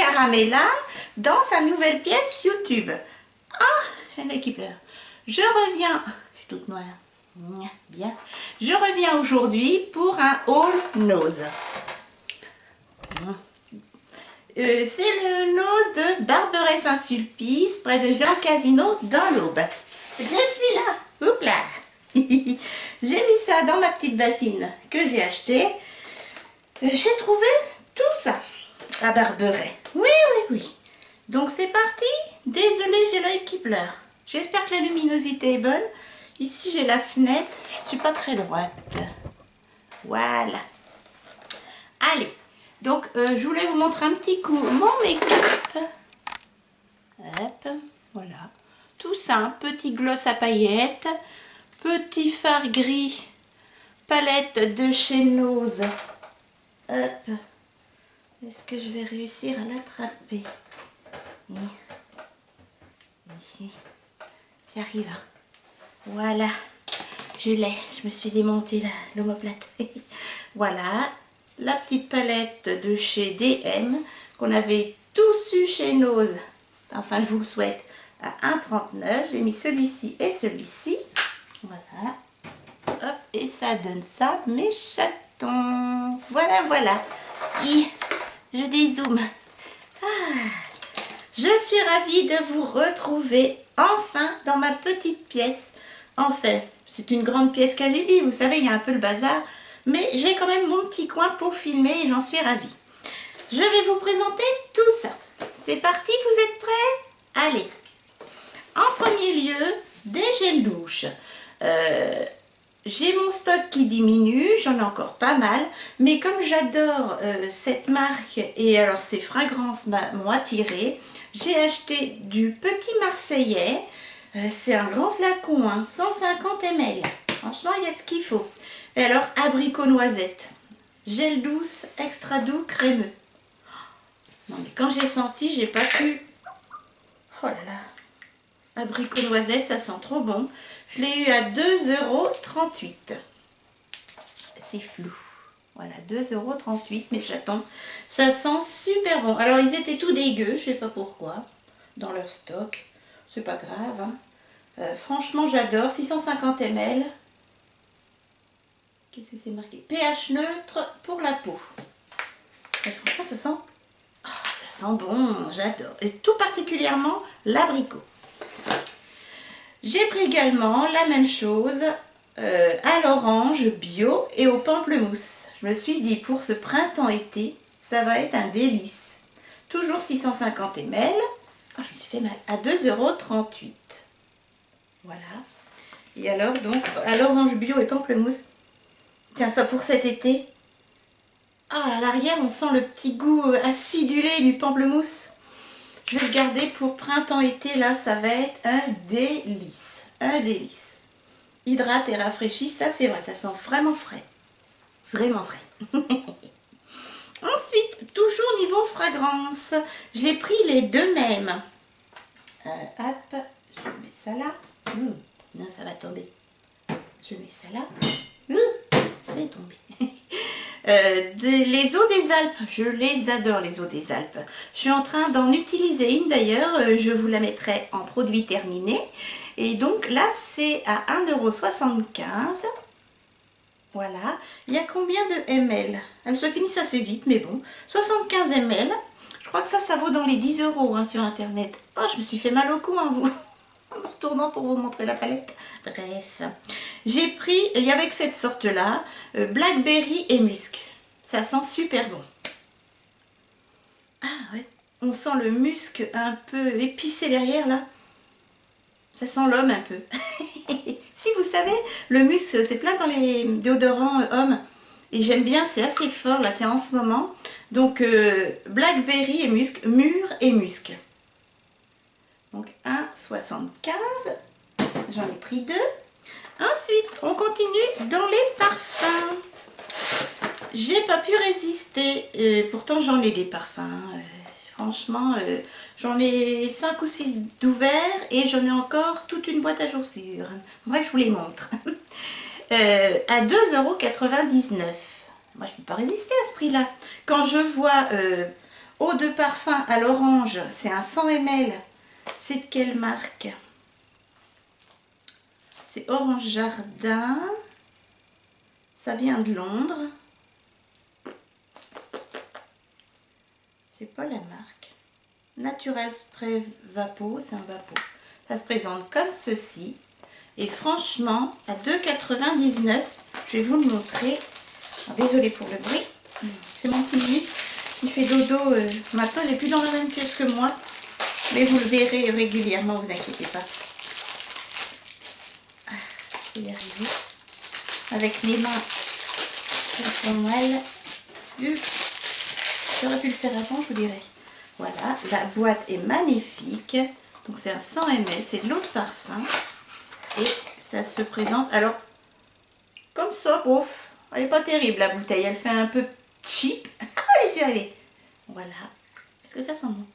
Caramella dans sa nouvelle pièce YouTube. Ah, j'ai un équipeur. Je reviens, je suis toute noire, bien. Je reviens aujourd'hui pour un haul nose. C'est le nose de Barberey-Saint-Sulpice, près de Jean Casino, dans l'Aube. Je suis là, oups là. J'ai mis ça dans ma petite bassine que j'ai achetée. J'ai trouvé tout ça à Barberey. Oui. Donc c'est parti. Désolée, j'ai l'œil qui pleure. J'espère que la luminosité est bonne. Ici j'ai la fenêtre. Je ne suis pas très droite. Voilà. Allez. Donc je voulais vous montrer un petit coup mon make-up. Hop, voilà. Tout simple. Petit gloss à paillettes. Petit fard gris. Palette de chez Nose. Hop. Est-ce que je vais réussir à l'attraper? Ici. J'arrive. Voilà. Je l'ai. Je me suis démonté l'omoplate. Voilà. La petite palette de chez DM qu'on avait tous eu chez Nose. Enfin, je vous le souhaite. À 1,39. J'ai mis celui-ci et celui-ci. Voilà. Hop. Et ça donne ça. Mes chatons. Voilà. Je dézoome. Je suis ravie de vous retrouver enfin dans ma petite pièce. Enfin, c'est une grande pièce KGB, vous savez, il y a un peu le bazar. Mais j'ai quand même mon petit coin pour filmer et j'en suis ravie. Je vais vous présenter tout ça. C'est parti, vous êtes prêts? Allez. En premier lieu, des gels douche. J'ai mon stock qui diminue, j'en ai encore pas mal, mais comme j'adore cette marque et alors ces fragrances m'ont attirée, j'ai acheté du Petit Marseillais, c'est un grand flacon, hein, 150 ml, franchement il y a ce qu'il faut. Et alors abricot noisette, gel douce extra doux crémeux. Non mais quand j'ai senti, j'ai pas pu, oh là là, abricot noisette, ça sent trop bon. Je l'ai eu à 2,38 €. C'est flou. Voilà, 2,38 € mes chatons. Ça sent super bon. Alors, ils étaient tout dégueux, je sais pas pourquoi, dans leur stock. C'est pas grave. Hein. Franchement, j'adore. 650 ml. Qu'est-ce que c'est marqué? pH neutre pour la peau. Et franchement, ça sent... Oh, ça sent bon, j'adore. Et tout particulièrement l'abricot. J'ai pris également la même chose à l'orange bio et au pamplemousse. Je me suis dit pour ce printemps-été, ça va être un délice. Toujours 650 ml. Oh, je me suis fait mal. À 2,38 €. Voilà. Et alors donc à l'orange bio et pamplemousse. Tiens, ça pour cet été. Ah, à l'arrière on sent le petit goût acidulé du pamplemousse. Je vais le garder pour printemps-été, là, ça va être un délice. Un délice. Hydrate et rafraîchit, ça c'est vrai, ça sent vraiment frais. Vraiment frais. Ensuite, toujours niveau fragrance, j'ai pris les deux mêmes. Hop, je mets ça là. Non, ça va tomber. Je mets ça là. C'est tombé. Les eaux des Alpes, je les adore les eaux des Alpes. Je suis en train d'en utiliser une d'ailleurs, je vous la mettrai en produit terminé. Et donc là c'est à 1,75 €. Voilà. Il y a combien de ml? Elles se finissent assez vite mais bon. 75 ml. Je crois que ça vaut dans les 10 € hein, sur internet. Oh, je me suis fait mal au cou hein, vous. En me retournant pour vous montrer la palette. Bref. J'ai pris, il y avait que cette sorte-là, Blackberry et Musc. Ça sent super bon. Ah ouais, on sent le musc un peu épicé derrière là. Ça sent l'homme un peu. Si vous savez, le musc c'est plein dans les déodorants hommes. Et j'aime bien, c'est assez fort là, en ce moment. Donc Blackberry et Musc, mûr et musc. Donc 1,75 €. J'en ai pris deux. Ensuite, on continue dans les parfums. J'ai pas pu résister. Pourtant, j'en ai des parfums. Franchement, j'en ai 5 ou 6 d'ouverts et j'en ai encore toute une boîte à chaussures. Faudrait que je vous les montre. À 2,99 €. Moi, je ne peux pas résister à ce prix-là. Quand je vois Eau de parfum à l'orange, c'est un 100 ml. C'est de quelle marque? C'est Orange Jardin. Ça vient de Londres. C'est pas la marque. Natural Spray Vapo, c'est un vapo. Ça se présente comme ceci. Et franchement, à 2,99 €, je vais vous le montrer. Désolée pour le bruit. C'est mon petit Gus qui fait dodo. Maintenant, il n'est plus dans la même pièce que moi. Mais vous le verrez régulièrement, vous inquiétez pas. Je vais y arriver. Avec mes mains qui sont mal. J'aurais pu le faire avant, je vous dirais. Voilà, la boîte est magnifique. Donc c'est un 100 ml, c'est de l'eau de parfum. Et ça se présente, alors, comme ça, ouf. Elle n'est pas terrible la bouteille, elle fait un peu cheap. Ah, j'y suis allée. Voilà. Est-ce que ça sent bon?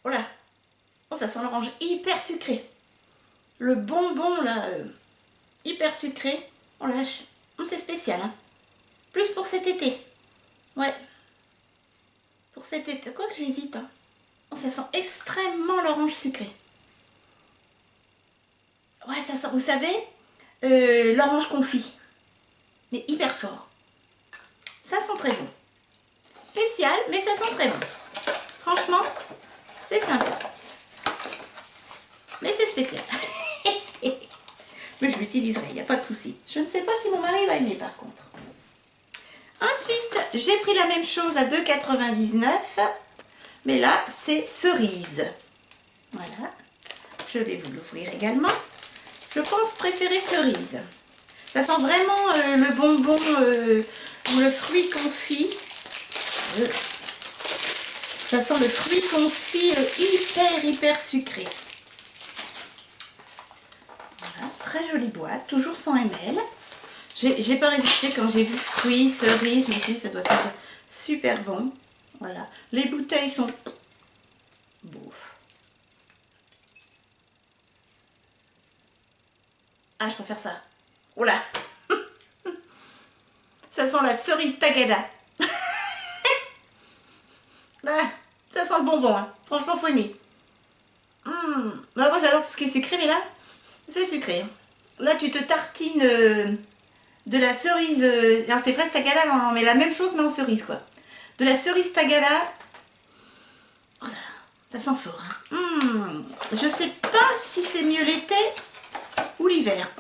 Oh là. Oh, ça sent l'orange hyper sucré. Le bonbon là, hyper sucré. Oh la vache. C'est spécial, hein. Plus pour cet été. Ouais. Pour cet été. Quoi que j'hésite, hein. Oh, ça sent extrêmement l'orange sucré. Ouais, ça sent, vous savez, l'orange confit. Mais hyper fort. Ça sent très bon. Spécial, mais ça sent très bon. Franchement, c'est sympa. Mais c'est spécial. Mais je l'utiliserai, il n'y a pas de souci. Je ne sais pas si mon mari va aimer par contre. Ensuite, j'ai pris la même chose à 2,99 €. Mais là, c'est cerise. Voilà. Je vais vous l'ouvrir également. Je pense préférer cerise. Ça sent vraiment le bonbon ou le fruit confit. Ça sent le fruit confit hyper sucré. Voilà, très jolie boîte, toujours 100 ml. J'ai pas résisté quand j'ai vu fruits, cerises, je me suis dit ça doit être super bon. Voilà, les bouteilles sont bouffe. Ah, je préfère ça. Oh là. Ça sent la cerise tagada. Là, ça sent le bonbon, hein. Franchement, faut aimer. Bah, moi, j'adore tout ce qui est sucré, mais là, c'est sucré. Là, tu te tartines de la cerise. Alors, c'est fraise tagada, non, mais la même chose, mais en cerise, quoi. De la cerise tagada. Oh, ça sent fort. Hein. Je sais pas si c'est mieux l'été ou l'hiver.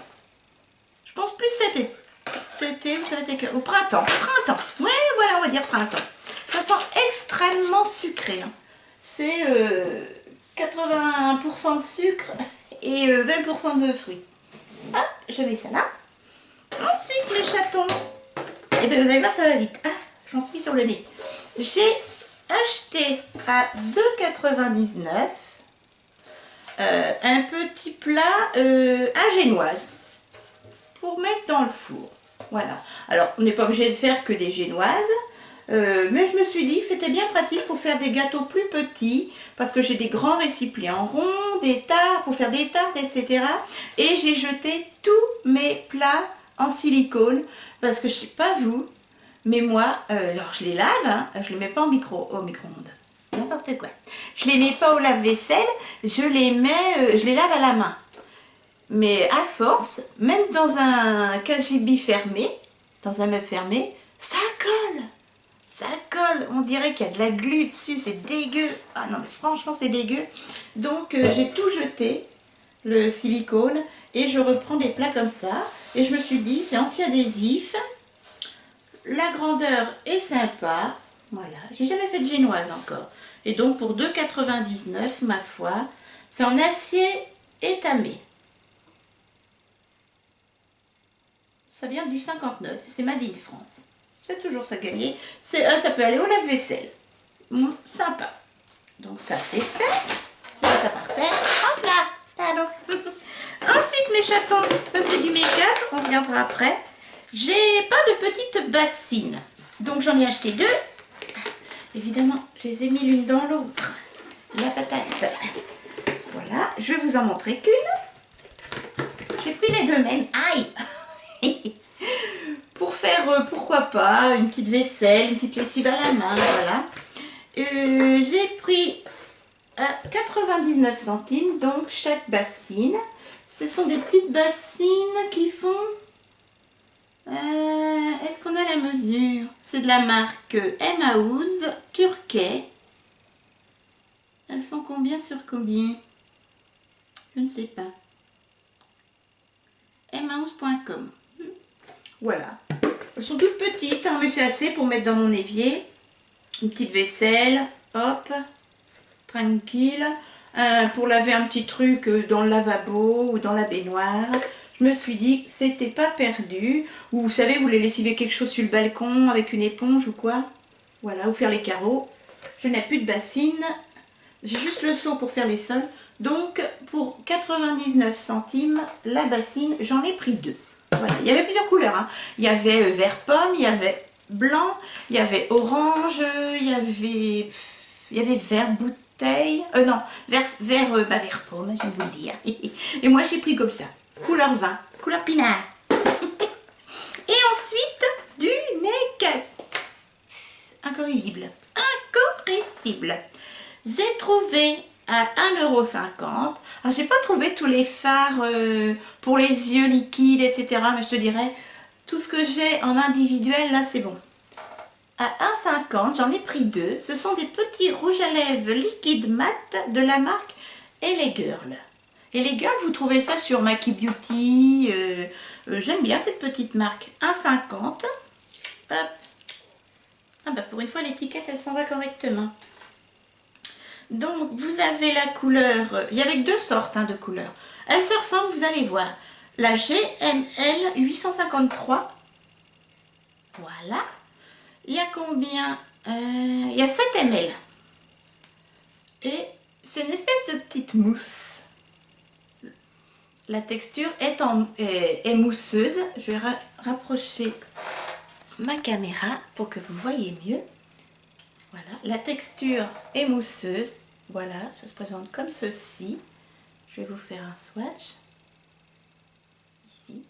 Je pense plus cet été, vous savez, au printemps. Printemps. Ouais, voilà, on va dire printemps. Ça sent extrêmement sucré. Hein. C'est 81% de sucre et 20% de fruits. Hop, je mets ça là. Ensuite, les chatons. Et bien, vous allez voir, ça va vite. Ah, j'en suis sur le nez. J'ai acheté à 2,99 € un petit plat à génoise pour mettre dans le four. Voilà. Alors, on n'est pas obligé de faire que des génoises. Mais je me suis dit que c'était bien pratique pour faire des gâteaux plus petits parce que j'ai des grands récipients ronds, des tartes pour faire des tartes, etc. Et j'ai jeté tous mes plats en silicone parce que je sais pas vous, mais moi, alors je les lave, hein, je les mets pas au micro-ondes, n'importe quoi. Je les mets pas au lave-vaisselle, je les lave à la main. Mais à force, même dans un KGB fermé, dans un meuble fermé, ça colle. Ça colle, on dirait qu'il y a de la glu dessus, c'est dégueu. Ah non, mais franchement, c'est dégueu. Donc, j'ai tout jeté, le silicone, et je reprends des plats comme ça. Et je me suis dit, c'est anti-adhésif, la grandeur est sympa. Voilà, j'ai jamais fait de génoise encore. Et donc, pour 2,99 €, ma foi, c'est en acier étamé. Ça vient du 59, c'est Made in France. C'est toujours ça gagné. Ça peut aller au lave-vaisselle. Sympa. Donc ça c'est fait. Je mets ça par terre. Hop là. Pardon. Ensuite mes chatons. Ça c'est du make-up. On regardera après. J'ai pas de petites bassines. Donc j'en ai acheté deux. Évidemment, je les ai mis l'une dans l'autre. La patate. Voilà. Je vais vous en montrer qu'une. J'ai pris les deux mêmes. Aïe. faire, pourquoi pas, une petite vaisselle, une petite lessive à la main, voilà. J'ai pris à 99 centimes, donc chaque bassine. Ce sont des petites bassines qui font... est-ce qu'on a la mesure? C'est de la marque Emmaüs Turquet. Elles font combien sur combien? Je ne sais pas. Emmaüs.com. Voilà. Elles sont toutes petites, hein, mais c'est assez pour mettre dans mon évier. Une petite vaisselle, hop, tranquille. Pour laver un petit truc dans le lavabo ou dans la baignoire. Je me suis dit que c'était pas perdu. Ou vous savez, vous voulez lessiver quelque chose sur le balcon avec une éponge ou quoi. Voilà, ou faire les carreaux. Je n'ai plus de bassine. J'ai juste le seau pour faire les sols. Donc, pour 99 centimes, la bassine, j'en ai pris deux. Voilà. Il y avait plusieurs couleurs. Hein. Il y avait vert pomme, il y avait blanc, il y avait orange, il y avait vert bouteille. Non, vert pomme, je vais vous le dire. Et moi, j'ai pris comme ça. Couleur vin, couleur pinard. Et ensuite, du Naked. Incorrigible. Incorrigible. J'ai trouvé à 1,50 €. Alors, j'ai pas trouvé tous les fards pour les yeux liquides, etc. Mais je te dirais, tout ce que j'ai en individuel, là, c'est bon. À 1,50 €, j'en ai pris deux. Ce sont des petits rouges à lèvres liquide mat de la marque LA Girl. LA Girl, vous trouvez ça sur Maki Beauty. J'aime bien cette petite marque. 1,50 €. Hop. Ah bah pour une fois, l'étiquette, elle s'en va correctement. Donc, vous avez la couleur, il y avait deux sortes de couleurs. Elles se ressemblent, vous allez voir. La GML 853. Voilà. Il y a combien? Il y a 7 ml. Et c'est une espèce de petite mousse. La texture est mousseuse. Je vais rapprocher ma caméra pour que vous voyez mieux. Voilà, la texture est mousseuse. Voilà, ça se présente comme ceci. Je vais vous faire un swatch. Ici.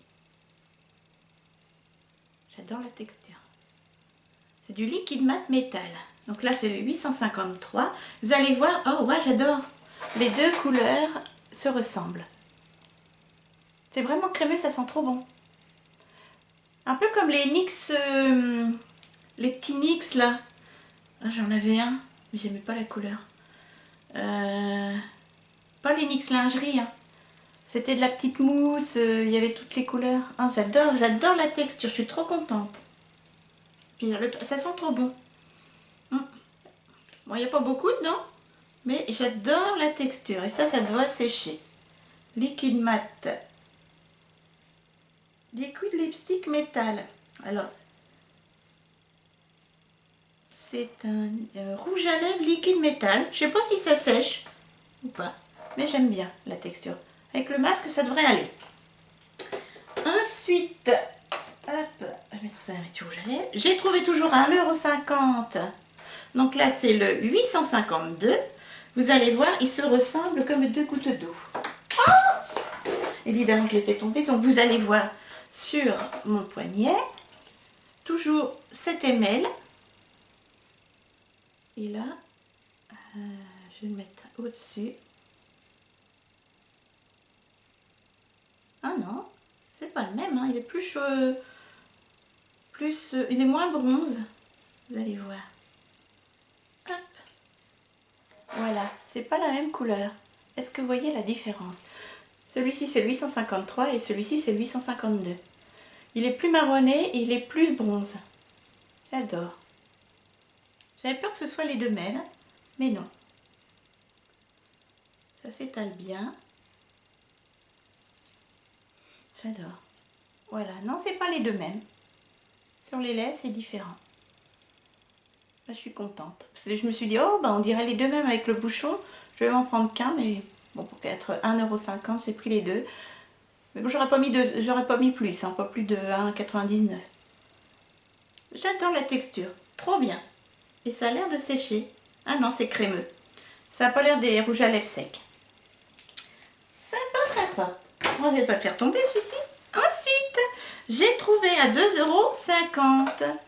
J'adore la texture. C'est du liquide mat métal. Donc là, c'est le 853. Vous allez voir, oh ouais, j'adore. Les deux couleurs se ressemblent. C'est vraiment crémeux, ça sent trop bon. Un peu comme les NYX, les petits NYX là. Ah, j'en avais un, mais j'aimais pas la couleur. Pas les NYX lingerie. Hein. C'était de la petite mousse, il y avait toutes les couleurs. Ah, j'adore la texture, je suis trop contente. Puis ça sent trop bon. Bon, il n'y a pas beaucoup dedans, mais j'adore la texture. Et ça doit sécher. Liquide mat. Liquid lipstick métal. Alors, c'est un rouge à lèvres liquide métal. Je sais pas si ça sèche ou pas, mais j'aime bien la texture. Avec le masque, ça devrait aller. Ensuite, hop, je vais mettre ça avec du rouge à lèvres. J'ai trouvé toujours à 1,50 €. Donc là, c'est le 852. Vous allez voir, ils se ressemblent comme deux gouttes d'eau. Oh, évidemment, je l'ai fait tomber. Donc vous allez voir sur mon poignet, toujours 7 ml. Et là, je vais le mettre au-dessus. Ah non, c'est pas le même, hein. Il est plus chaud, il est moins bronze. Vous allez voir. Hop. Voilà, c'est pas la même couleur. Est-ce que vous voyez la différence? Celui-ci c'est le 853 et celui-ci c'est le 852. Il est plus marronné et il est plus bronze. J'adore. J'avais peur que ce soit les deux mêmes, mais non. Ça s'étale bien. J'adore. Voilà, non, c'est pas les deux mêmes. Sur les lèvres, c'est différent. Là, je suis contente. Parce que je me suis dit, oh, bah, on dirait les deux mêmes avec le bouchon. Je vais m'en prendre qu'un, mais bon, pour être 1,50 €, j'ai pris les deux. Mais bon, j'aurais pas mis plus, hein, pas plus de 1,99 €. J'adore la texture. Trop bien. Et ça a l'air de sécher. Ah non, c'est crémeux. Ça n'a pas l'air des rouges à lèvres secs. Sympa, sympa. On va pas le faire tomber celui-ci. Ensuite, j'ai trouvé à 2,50 €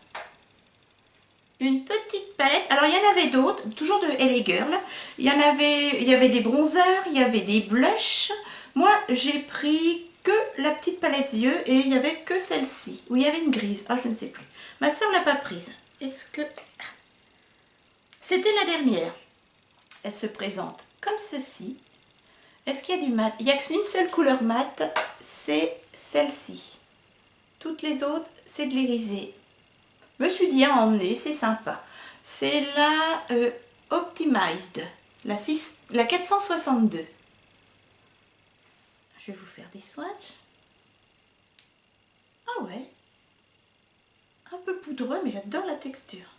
une petite palette. Alors, il y en avait d'autres, toujours de LA Girl. Il y avait des bronzers, il y avait des blushs. Moi, j'ai pris que la petite palette yeux et il n'y avait que celle-ci, où il y avait une grise. Ah, je ne sais plus. Ma soeur l'a pas prise. Est-ce que... C'était la dernière. Elle se présente comme ceci. Est-ce qu'il y a du mat? Il n'y a qu'une seule couleur mat, c'est celle-ci. Toutes les autres, c'est de l'irisé. Je me suis dit à emmener, c'est sympa. C'est la Optimized, la 462. Je vais vous faire des swatchs. Ah ouais. Un peu poudreux, mais j'adore la texture.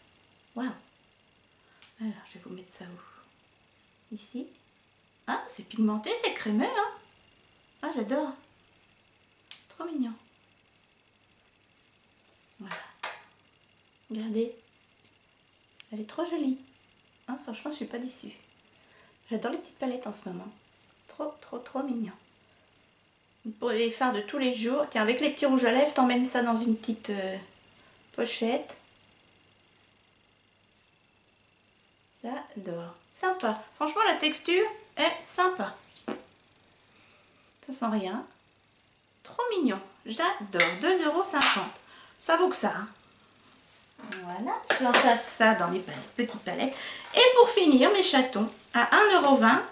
Waouh. Alors, je vais vous mettre ça où? Ici. Ah, c'est pigmenté, c'est crémeux, hein? Ah, j'adore. Trop mignon. Voilà. Regardez. Elle est trop jolie. Hein, franchement, je suis pas déçue. J'adore les petites palettes en ce moment. Trop, trop, trop mignon. Pour les fards de tous les jours. Tiens, avec les petits rouges à lèvres, t'emmènes ça dans une petite pochette. J'adore. Sympa. Franchement, la texture est sympa. Ça sent rien. Trop mignon. J'adore. 2,50 €. Ça vaut que ça. Hein. Voilà. Je entasse ça dans les petites palettes. Et pour finir, mes chatons, à 1,20 €,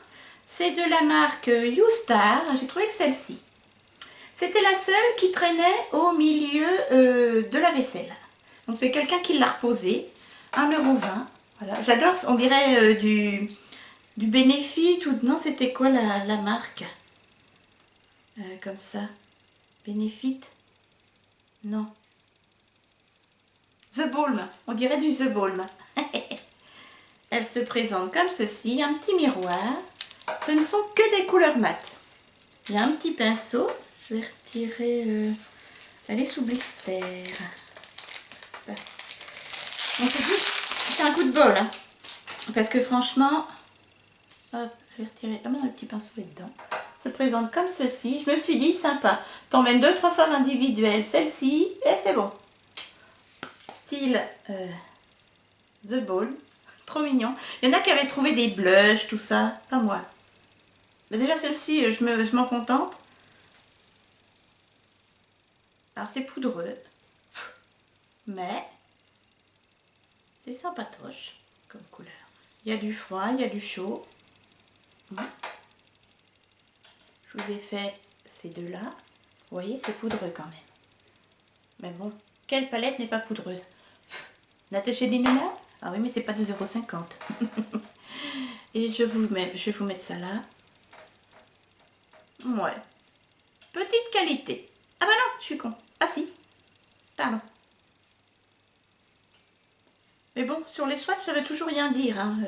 c'est de la marque YouStar. J'ai trouvé que celle-ci. C'était la seule qui traînait au milieu de la vaisselle. Donc c'est quelqu'un qui l'a reposée. 1,20 €. Voilà. J'adore, on dirait du Benefit ou non, c'était quoi la marque comme ça. Benefit. Non. The Balm. On dirait du The Balm. Elle se présente comme ceci. Un petit miroir. Ce ne sont que des couleurs mat. Il y a un petit pinceau. Je vais retirer... Elle est sous blister. Donc c'est un coup de bol. Hein. Parce que franchement... Hop, je vais retirer... Ah, le petit pinceau est dedans. Se présente comme ceci. Je me suis dit, sympa. T'emmènes 2-3 fois individuelles. Celle-ci, et c'est bon. Style The Ball. Trop mignon. Il y en a qui avaient trouvé des blushs, tout ça. Pas moi. Mais déjà, celle-ci, je m'en contente. Alors, c'est poudreux. Mais, c'est sympatoche comme couleur. Il y a du froid, il y a du chaud. Je vous ai fait ces deux-là. Vous voyez, c'est poudreux quand même. Mais bon, quelle palette n'est pas poudreuse? Natasha Denona? Ah oui, mais c'est pas 2,50 €. Et je vais vous mettre ça là. Ouais. Petite qualité. Ah bah non, je suis con. Ah si. Pardon. Mais bon, sur les swatchs, ça veut toujours rien dire. Hein.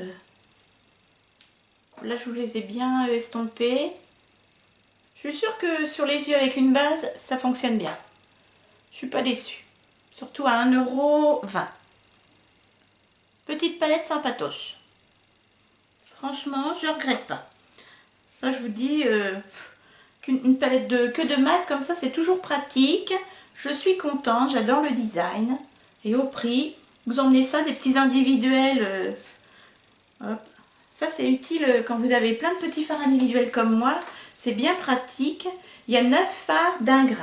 Là, je vous les ai bien estompés. Je suis sûre que sur les yeux avec une base, ça fonctionne bien. Je suis pas déçue. Surtout à 1,20 €. Petite palette sympatoche. Franchement, je regrette pas. Ça, je vous dis qu'une palette que de mat comme ça, c'est toujours pratique. Je suis contente, j'adore le design. Et au prix, vous emmenez ça, des petits individuels. Hop. Ça, c'est utile quand vous avez plein de petits fards individuels comme moi. C'est bien pratique. Il y a 9 fards d'1 g.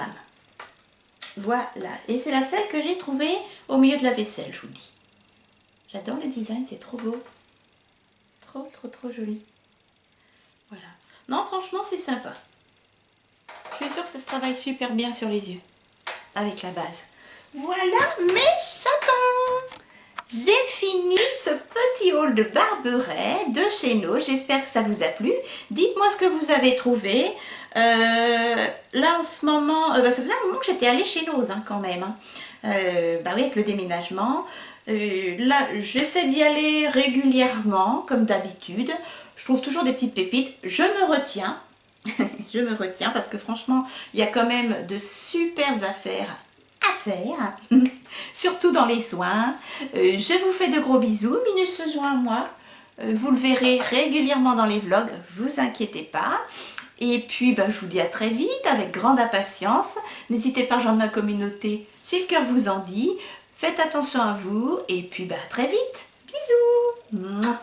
Voilà. Et c'est la seule que j'ai trouvée au milieu de la vaisselle, je vous le dis. J'adore le design, c'est trop beau. Trop, trop, trop joli. Voilà. Non, franchement, c'est sympa. Je suis sûre que ça se travaille super bien sur les yeux. Avec la base. Voilà mes chatons. J'ai fini ce petit haul de Barberet de chez nous. J'espère que ça vous a plu. Dites-moi ce que vous avez trouvé. Là en ce moment, ça faisait un moment que j'étais allée chez Nose hein, quand même. Hein. Bah oui, avec le déménagement. Là, j'essaie d'y aller régulièrement, comme d'habitude. Je trouve toujours des petites pépites. Je me retiens. Je me retiens parce que franchement, il y a quand même de super affaires à faire, surtout dans les soins. Je vous fais de gros bisous, Minus se joint à moi. Vous le verrez régulièrement dans les vlogs, vous inquiétez pas. Et puis, je vous dis à très vite, avec grande impatience. N'hésitez pas à rejoindre ma communauté si le cœur vous en dit. Faites attention à vous et puis à très vite. Bisous. Mouah.